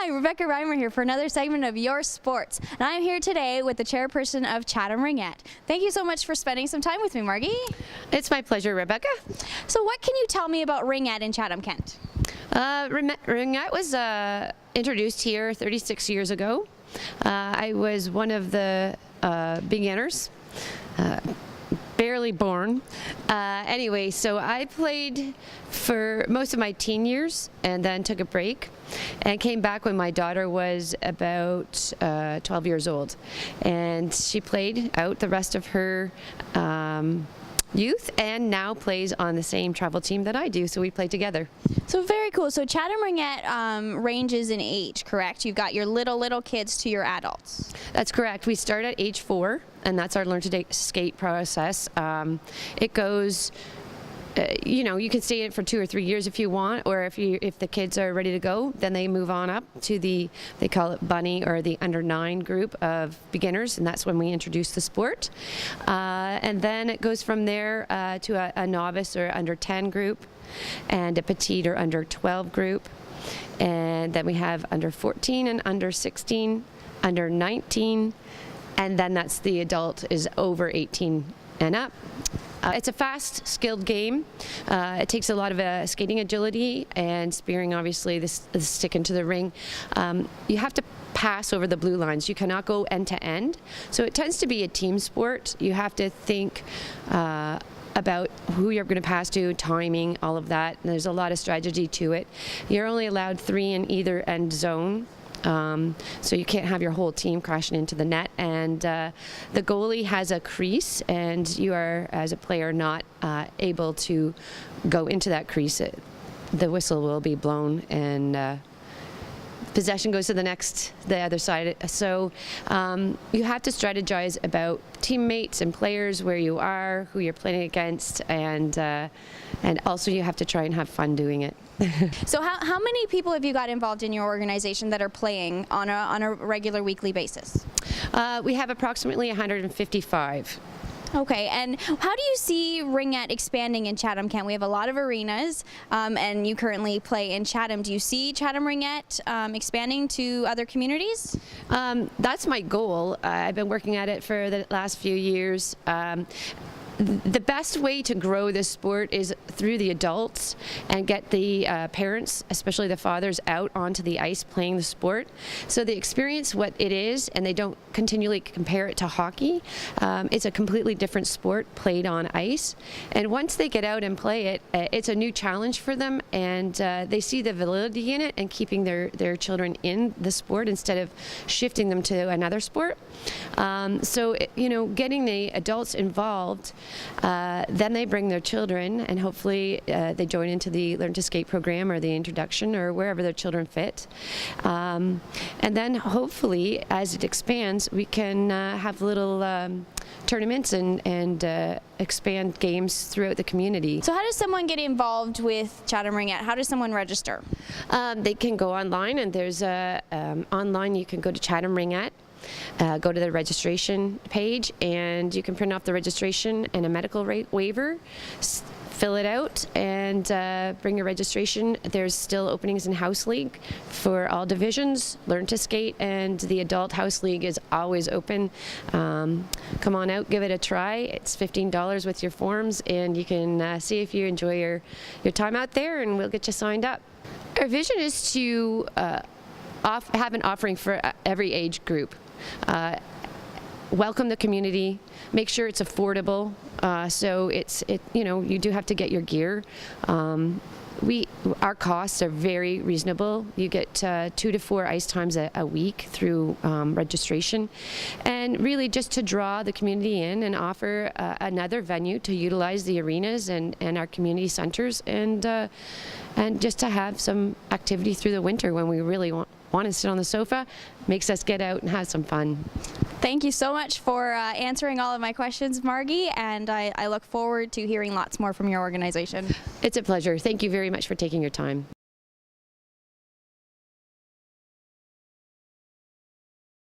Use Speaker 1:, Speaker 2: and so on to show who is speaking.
Speaker 1: Hi, Rebecca Reimer here for another segment of Your Sports. And I'm here today with the chairperson of Chatham Ringette. Thank you so much for spending some time with me, Margie.
Speaker 2: It's my pleasure, Rebecca.
Speaker 1: So what can you tell me about Ringette in Chatham-Kent?
Speaker 2: Ringette was introduced here 36 years ago. I was one of the beginners. Barely born. Anyway, so I played for most of my teen years and then took a break and came back when my daughter was about 12 years old. And she played out the rest of her youth and now plays on the same travel team that I do, so we play together.
Speaker 1: So very cool. So Chatham Ringette ranges in age, correct? You've got your little kids to your adults.
Speaker 2: That's correct. We start at age 4, and that's our learn to skate process. It goes, you can stay in it for 2 or 3 years if you want, or if the kids are ready to go, then they move on up to they call it bunny, or the under 9 group of beginners, and that's when we introduce the sport. And then it goes from there to a novice or under 10 group, and a petite or under 12 group, and then we have under 14 and under 16, under 19, and then that's the adult is over 18 and up. It's a fast, skilled game. It takes a lot of skating agility and spearing, obviously, the stick into the ring. You have to pass over the blue lines. You cannot go end to end. So it tends to be a team sport. You have to think about who you're going to pass to, timing, all of that. And there's a lot of strategy to it. You're only allowed 3 in either end zone. So you can't have your whole team crashing into the net, and the goalie has a crease, and you are, as a player, not able to go into that crease. The whistle will be blown, and possession goes to the other side. So you have to strategize about teammates and players, where you are, who you're playing against, and also you have to try and have fun doing it.
Speaker 1: So how many people have you got involved in your organization that are playing on a regular weekly basis?
Speaker 2: We have approximately 155.
Speaker 1: Okay, and how do you see Ringette expanding in Chatham-Kent? We have a lot of arenas, and you currently play in Chatham. Do you see Chatham Ringette expanding to other communities?
Speaker 2: That's my goal. I've been working at it for the last few years. The best way to grow this sport is through the adults and get the parents, especially the fathers, out onto the ice playing the sport, so they experience what it is and they don't continually compare it to hockey. It's a completely different sport played on ice, and once they get out and play it, it's a new challenge for them, and they see the validity in it and keeping their children in the sport instead of shifting them to another sport. So getting the adults involved, then they bring their children, and hopefully they join into the Learn to Skate program or the introduction or wherever their children fit. And then hopefully, as it expands, we can have little tournaments and expand games throughout the community.
Speaker 1: So how does someone get involved with Chatham Ringette? How does someone register?
Speaker 2: They can go online, and there's online you can go to Chatham Ringette. Go to the registration page, and you can print off the registration and a medical waiver, fill it out, and bring your registration. There's still openings in House League for all divisions, Learn to Skate, and the Adult House League is always open. Come on out, give it a try. It's $15 with your forms, and you can see if you enjoy your time out there, and we'll get you signed up. Our vision is to have an offering for every age group. Welcome the community, make sure it's affordable, so you do have to get your gear. Our costs are very reasonable. You get 2 to 4 ice times a week through registration, and really just to draw the community in and offer another venue to utilize the arenas and our community centers, and just to have some activity through the winter when we really want to sit on the sofa. Makes us get out and have some fun.
Speaker 1: Thank you so much for answering all of my questions, Margie, and I look forward to hearing lots more from your organization.
Speaker 2: It's a pleasure. Thank you very much for taking your time.